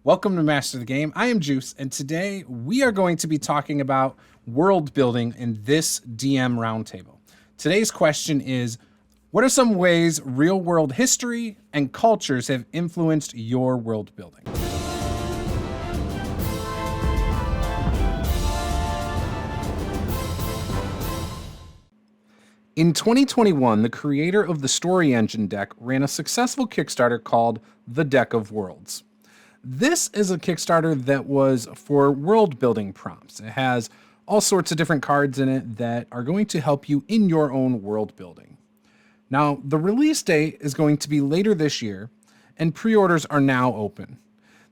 Welcome to Master the Game. I am Juce, and today we are going to be talking about world building in this DM Round Table. Today's question is, what are some ways real-world history and cultures have influenced your world building? In 2021, the creator of the Story Engine deck ran a successful Kickstarter called The Deck of Worlds. This is a Kickstarter that was for world building prompts. It has all sorts of different cards in it that are going to help you in your own world building. Now, the release date is going to be later this year, and pre-orders are now open.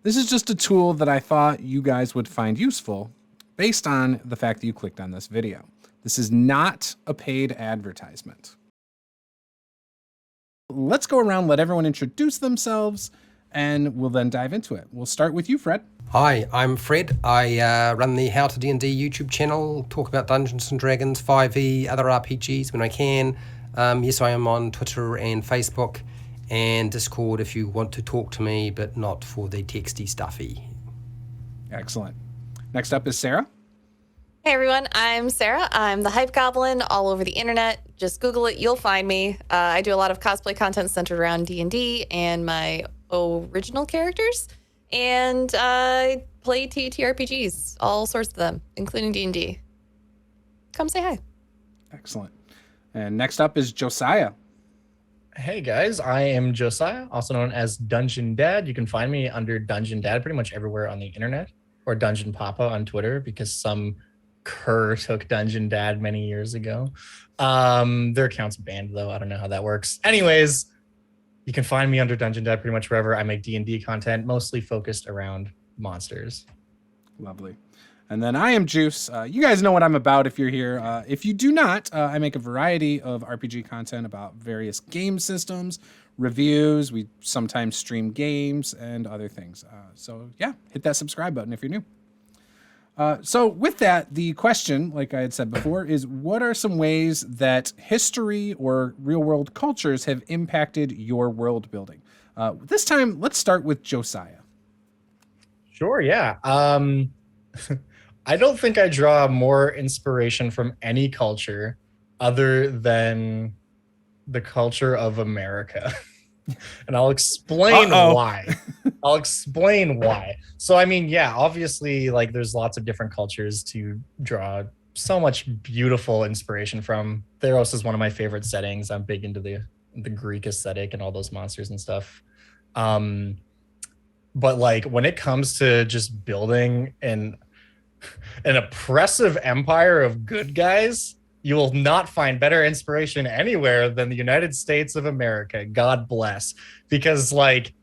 This is just a tool that I thought you guys would find useful based on the fact that you clicked on this video. This is not a paid advertisement. Let's go around, let everyone introduce themselves, and we'll then dive into it. We'll start with you, Fred. Hi, I'm Fred. I run the How to D&D YouTube channel, talk about Dungeons & Dragons, 5e, other RPGs when I can. Yes, I am on Twitter and Facebook and Discord if you want to talk to me, but not for the texty stuffy. Excellent. Next up is Sara. Hey everyone, I'm Sara. I'm the TheHypeGoblin all over the internet. Just Google it, you'll find me. I do a lot of cosplay content centered around D&D and my original characters, and I play TTRPGs, all sorts of them, including D&D. Come say hi. Excellent. And next up is Josiah. Hey guys, I am Josiah, also known as Dungeon Dad. You can find me under Dungeon Dad pretty much everywhere on the internet, or Dungeon Papa on Twitter, because some cur took Dungeon Dad many years ago. Their account's banned though. I don't know how that works. Anyways, you can find me under Dungeon Dad pretty much wherever. I make D&D content, mostly focused around monsters. Lovely. And then I am Juce. You guys know what I'm about if you're here. If you do not, I make a variety of RPG content about various game systems, reviews. We sometimes stream games and other things. So yeah, hit that subscribe button if you're new. So with that, the question, like I had said before, is what are some ways that history or real-world cultures have impacted your world building? This time, let's start with Josiah. Sure, yeah. I don't think I draw more inspiration from any culture other than the culture of America. And I'll explain why. I'll explain why. So, I mean, yeah, obviously, like, there's lots of different cultures to draw so much beautiful inspiration from. Theros is one of my favorite settings. I'm big into the Greek aesthetic and all those monsters and stuff. But, like, when it comes to just building an oppressive empire of good guys, you will not find better inspiration anywhere than the United States of America. God bless. Because, like,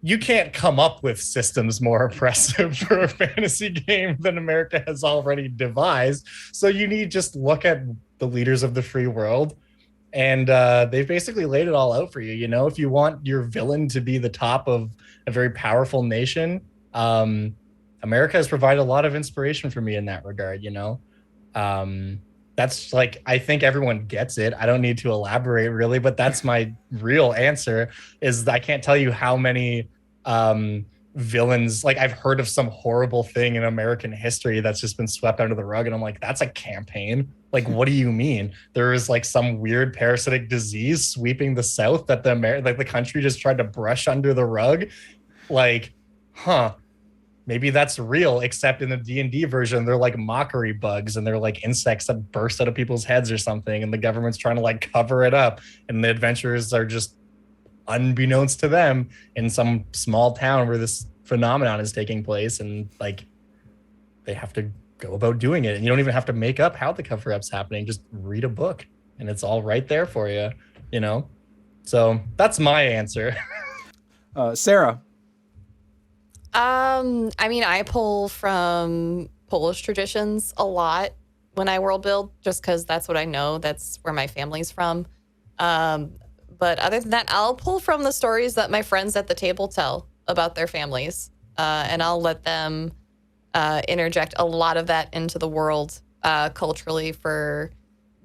you can't come up with systems more oppressive for a fantasy game than America has already devised. So you need just look at the leaders of the free world, and they've basically laid it all out for you. You know, if you want your villain to be the top of a very powerful nation, America has provided a lot of inspiration for me in that regard, you know? That's like, I think everyone gets it. I don't need to elaborate really, but that's my real answer is I can't tell you how many villains, like I've heard of some horrible thing in American history that's just been swept under the rug. And I'm like, that's a campaign. Like, what do you mean? There is like some weird parasitic disease sweeping the South that the country just tried to brush under the rug. Like, maybe that's real, except in the D&D version, they're like mockery bugs and they're like insects that burst out of people's heads or something. And the government's trying to like cover it up. And the adventurers are just unbeknownst to them in some small town where this phenomenon is taking place. And like, they have to go about doing it. And you don't even have to make up how the cover up's happening. Just read a book and it's all right there for you, you know? So that's my answer. Sara. I mean, I pull from Polish traditions a lot when I world build, just because that's what I know. That's where my family's from. But other than that, I'll pull from the stories that my friends at the table tell about their families. And I'll let them interject a lot of that into the world culturally for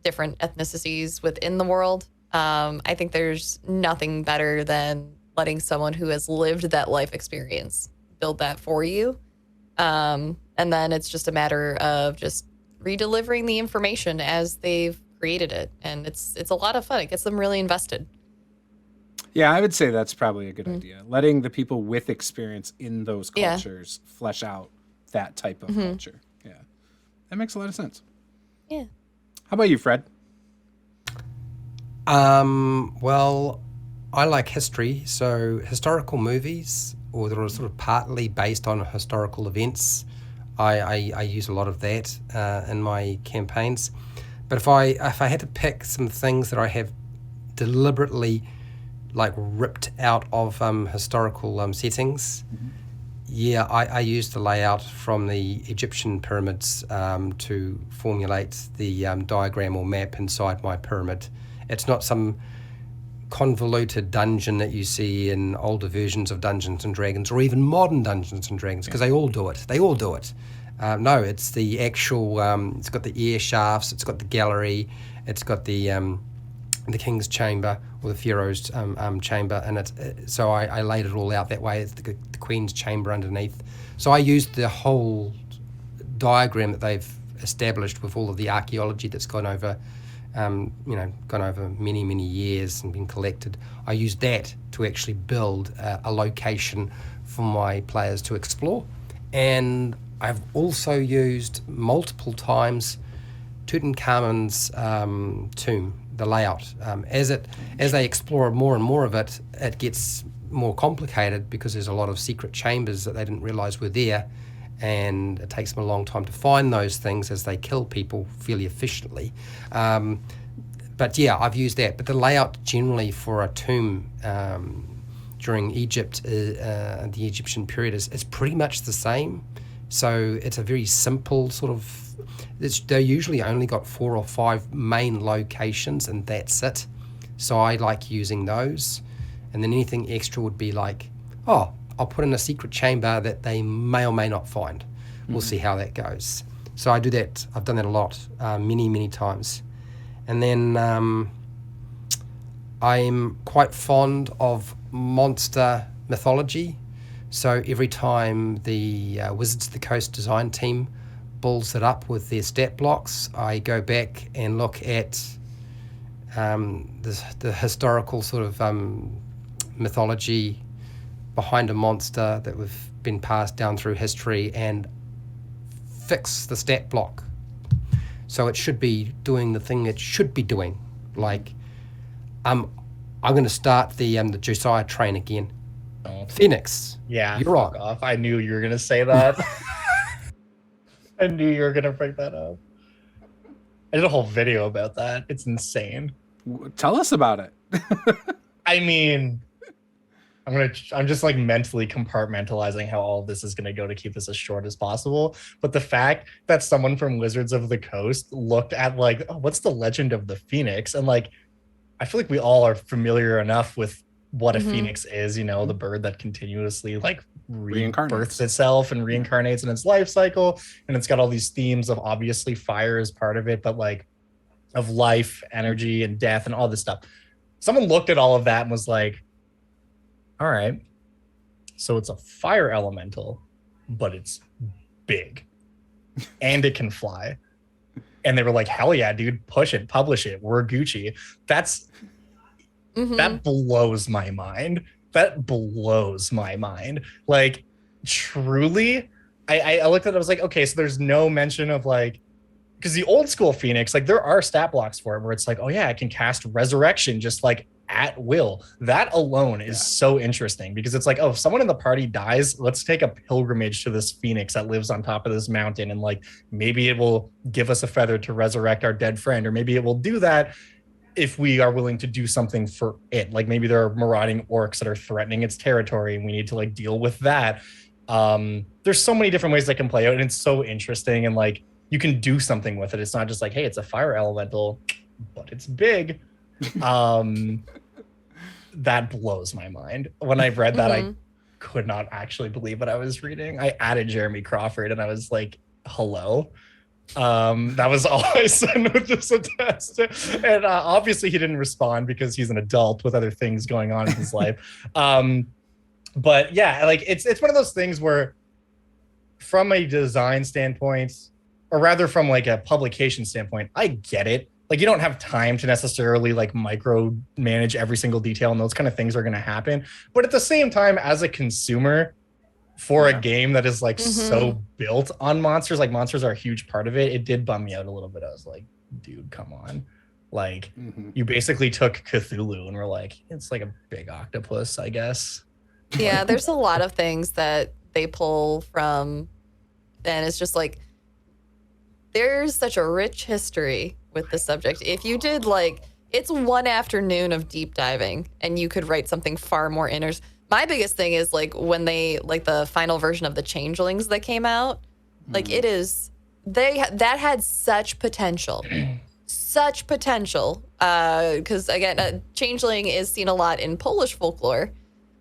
different ethnicities within the world. I think there's nothing better than letting someone who has lived that life experience build that for you. And then it's just a matter of just redelivering the information as they've created it. And it's a lot of fun. It gets them really invested. Yeah, I would say that's probably a good idea. Letting the people with experience in those cultures flesh out that type of culture. Yeah, that makes a lot of sense. Yeah. How about you, Fred? Well, I like history, so historical movies, or that are sort of partly based on historical events, I use a lot of that in my campaigns. But if I had to pick some things that I have deliberately like ripped out of historical settings, I used the layout from the Egyptian pyramids to formulate the diagram or map inside my pyramid. It's not some convoluted dungeon that you see in older versions of Dungeons and Dragons, or even modern Dungeons and Dragons, because they all do it. No, it's the actual. It's got the air shafts. It's got the gallery. It's got the king's chamber or the pharaoh's chamber, and so I laid it all out that way. It's the queen's chamber underneath. So I used the whole diagram that they've established with all of the archaeology that's gone over many years and been collected. I used that to actually build a location for my players to explore. And I've also used multiple times Tutankhamun's tomb, the layout. As they explore more and more of it, it gets more complicated because there's a lot of secret chambers that they didn't realize were there. And it takes them a long time to find those things as they kill people fairly efficiently. But yeah, I've used that. But the layout generally for a tomb during Egypt, the Egyptian period, is pretty much the same. So it's a very simple sort of... They usually only got 4 or 5 main locations, and that's it. So I like using those. And then anything extra would be like, I'll put in a secret chamber that they may or may not find. We'll see how that goes. So I do that. I've done that a lot, many times. And then I'm quite fond of monster mythology. So every time the Wizards of the Coast design team bulls it up with their stat blocks, I go back and look at the historical sort of mythology behind a monster that we've been passed down through history and fix the stat block. So it should be doing the thing it should be doing. Like, I'm going to start the Josiah train again. Oh. Phoenix. Yeah, you're fuck on. off. I knew you were going to say that. I knew you were going to bring that up. I did a whole video about that. It's insane. Tell us about it. I mean... I'm just like mentally compartmentalizing how all of this is going to go to keep this as short as possible. But the fact that someone from Wizards of the Coast looked at like, what's the legend of the Phoenix? And like, I feel like we all are familiar enough with what a Phoenix is, the bird that continuously like rebirths itself and reincarnates in its life cycle. And it's got all these themes of obviously fire as part of it, but like of life, energy, and death and all this stuff. Someone looked at all of that and was like, all right, so it's a fire elemental, but it's big and it can fly. And they were like, hell yeah, dude, push it, publish it. We're Gucci. That blows my mind. That blows my mind. Like, truly, I looked at it, I was like, okay, so there's no mention of like, because the old school Phoenix, like there are stat blocks for it where it's like, oh yeah, I can cast resurrection just like at will. That alone is so interesting because it's like, oh, if someone in the party dies, let's take a pilgrimage to this Phoenix that lives on top of this mountain, and like maybe it will give us a feather to resurrect our dead friend, or maybe it will do that if we are willing to do something for it. Like maybe there are marauding orcs that are threatening its territory and we need to like deal with that. There's so many different ways that can play out, and it's so interesting, and like you can do something with it. It's not just like, hey, it's a fire elemental, but it's big. That blows my mind. When I read that, I could not actually believe what I was reading. I added Jeremy Crawford and I was like, hello. That was all I sent with this attest. And obviously he didn't respond because he's an adult with other things going on in his life. But yeah, like it's one of those things where from a design standpoint, or rather from like a publication standpoint, I get it. Like you don't have time to necessarily like micro manage every single detail, and those kind of things are going to happen. But at the same time, as a consumer for a game that is like so built on monsters, like monsters are a huge part of it, it did bum me out a little bit. I was like, dude, come on. Like you basically took Cthulhu and were like, it's like a big octopus, I guess. Yeah, there's a lot of things that they pull from, and it's just like, there's such a rich history with the subject. If you did like, it's one afternoon of deep diving and you could write something far more My biggest thing is like when they, like the final version of the Changelings that came out, like it is, that had such potential. Such potential. Because again, Changeling is seen a lot in Polish folklore.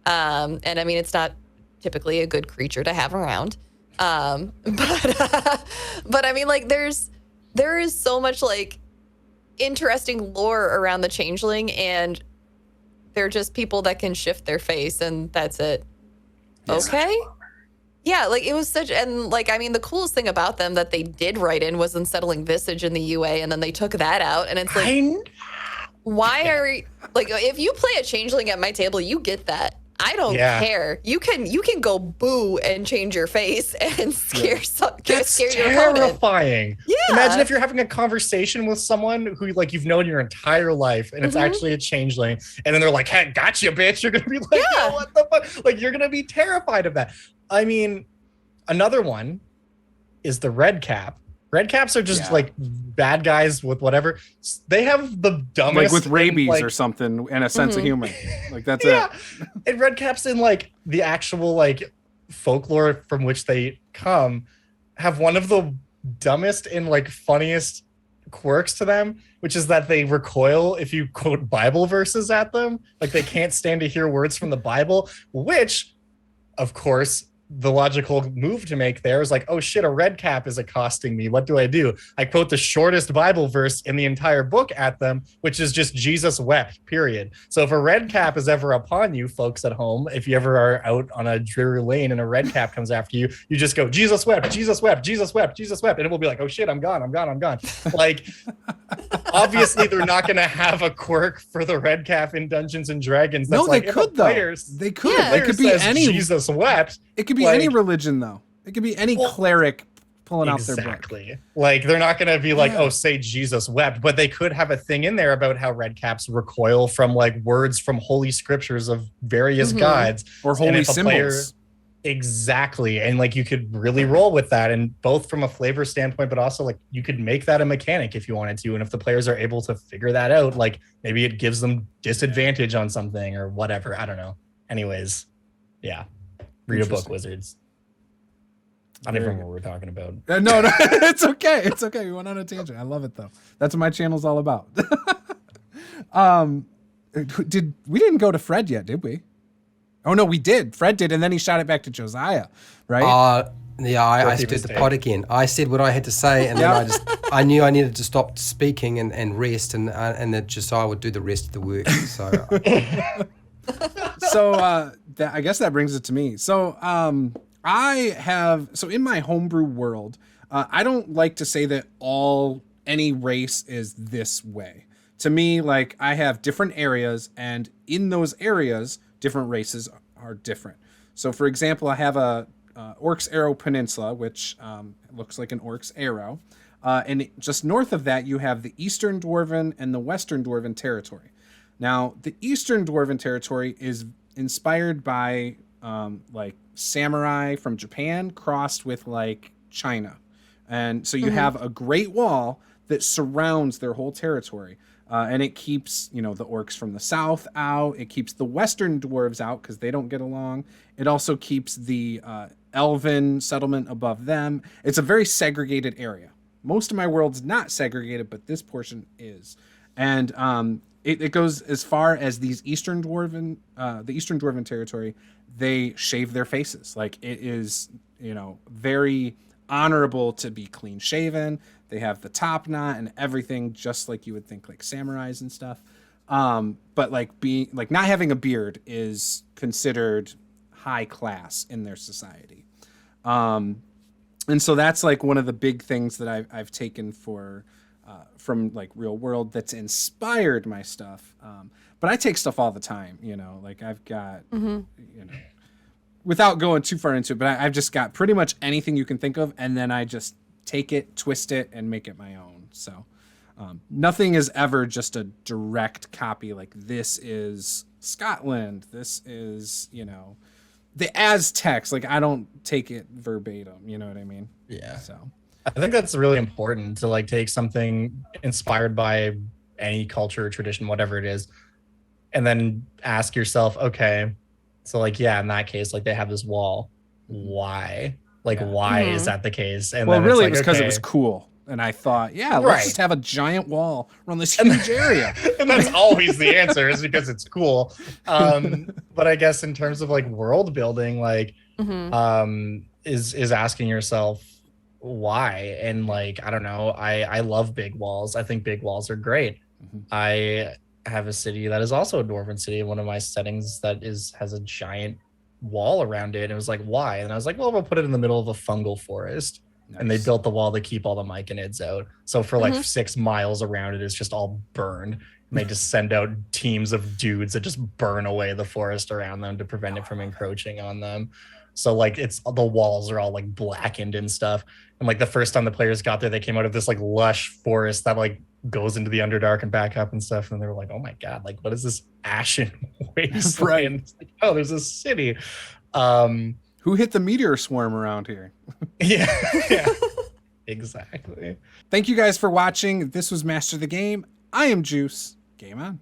And I mean, it's not typically a good creature to have around. But I mean, like there is so much like interesting lore around the Changeling, and they're just people that can shift their face and that's it. Okay. Yeah, like it was such, and like, I mean, the coolest thing about them that they did write in was Unsettling Visage in the UA, and then they took that out, and it's like, why are, like, if you play a Changeling at my table, you get that. I don't care. You can go boo and change your face and scare your opponent. Terrifying. Yeah. Imagine if you're having a conversation with someone who like you've known your entire life and it's actually a changeling, and then they're like, "Hey, gotcha, bitch." You're gonna be like, "Yo, what the fuck?" Like you're gonna be terrified of that. I mean, another one is the red cap. Red caps are just like bad guys with whatever. They have the dumbest, like with rabies like, or something, and a sense of humor. Like that's it. And red caps in like the actual like folklore from which they come have one of the dumbest and like funniest quirks to them, which is that they recoil if you quote Bible verses at them. Like they can't stand to hear words from the Bible, which, of course, the logical move to make there is like, oh shit, a red cap is accosting me. What do? I quote the shortest Bible verse in the entire book at them, which is just Jesus wept, period. So if a red cap is ever upon you, folks at home, if you ever are out on a dreary lane and a red cap comes after you, you just go, Jesus wept, Jesus wept, Jesus wept, Jesus wept. And it will be like, oh shit, I'm gone. Like, obviously they're not going to have a quirk for the red cap in Dungeons and Dragons. That's no, like, they could though. They could. It could be any Jesus wept. It could be like, any religion, though. It could be any cleric pulling out their book. Exactly. Like, they're not going to be like, oh, say Jesus wept, but they could have a thing in there about how red caps recoil from like words from holy scriptures of various gods. Or holy symbols. Exactly. And like, you could really roll with that, and both from a flavor standpoint, but also like you could make that a mechanic if you wanted to. And if the players are able to figure that out, like maybe it gives them disadvantage on something or whatever. I don't know. Anyways, yeah. Read a book, wizards. I don't even remember what we're talking about. No, it's okay. It's okay. We went on a tangent. I love it though. That's what my channel's all about. We didn't go to Fred yet, did we? Oh no, we did. Fred did, and then he shot it back to Josiah, right? Yeah, I stirred the pot again. I said what I had to say, and then I knew I needed to stop speaking and rest, and that Josiah would do the rest of the work. So. I guess that brings it to me. So in my homebrew world, I don't like to say that any race is this way. To me, like I have different areas, and in those areas, different races are different. So for example, I have a Orc's Arrow Peninsula, which looks like an Orc's Arrow. And just north of that, you have the Eastern Dwarven and the Western Dwarven territory. Now, the Eastern Dwarven territory is inspired by like samurai from Japan crossed with like China. And so you have a great wall that surrounds their whole territory. And it keeps, the orcs from the south out. It keeps the Western dwarves out because they don't get along. It also keeps the elven settlement above them. It's a very segregated area. Most of my world's not segregated, but this portion is. And it goes as far as these the Eastern Dwarven territory. They shave their faces. Like it is, very honorable to be clean shaven. They have the top knot and everything, just like you would think, like samurais and stuff. But like not having a beard is considered high class in their society. And so that's like one of the big things that I've taken from like real world that's inspired my stuff. But I take stuff all the time, like I've got, without going too far into it, but I've just got pretty much anything you can think of. And then I just take it, twist it, and make it my own. So nothing is ever just a direct copy. Like this is Scotland. This is, the Aztecs. Like I don't take it verbatim. You know what I mean? Yeah. So I think that's really important to like take something inspired by any culture or tradition, whatever it is, and then ask yourself, okay, so like, yeah, in that case, like they have this wall. Why? Like, why is that the case? And well, then really, it's it was like, because it okay. was cool. And I thought, yeah, Right. let's just have a giant wall around this huge area. And that's always the answer, is because it's cool. But I guess in terms of like world building, like is asking yourself why. And like, I don't know, I love big walls. I think big walls are great. I have a city that is also a dwarven city, one of my settings that has a giant wall around it. And it was like, why? And I was like, well, we'll put it in the middle of a fungal forest. Nice. And they built the wall to keep all the myconids out. So for like 6 miles around it, it's just all burned. And they just send out teams of dudes that just burn away the forest around them to prevent it from encroaching on them. So like the walls are all like blackened and stuff. And like the first time the players got there, they came out of this like lush forest that like goes into the Underdark and back up and stuff. And they were like, oh my God, like what is this ashen wasteland? Right. And it's like, oh, there's a city. Who hit the meteor swarm around here? Yeah, exactly. Thank you guys for watching. This was Master the Game. I am Juice. Game on.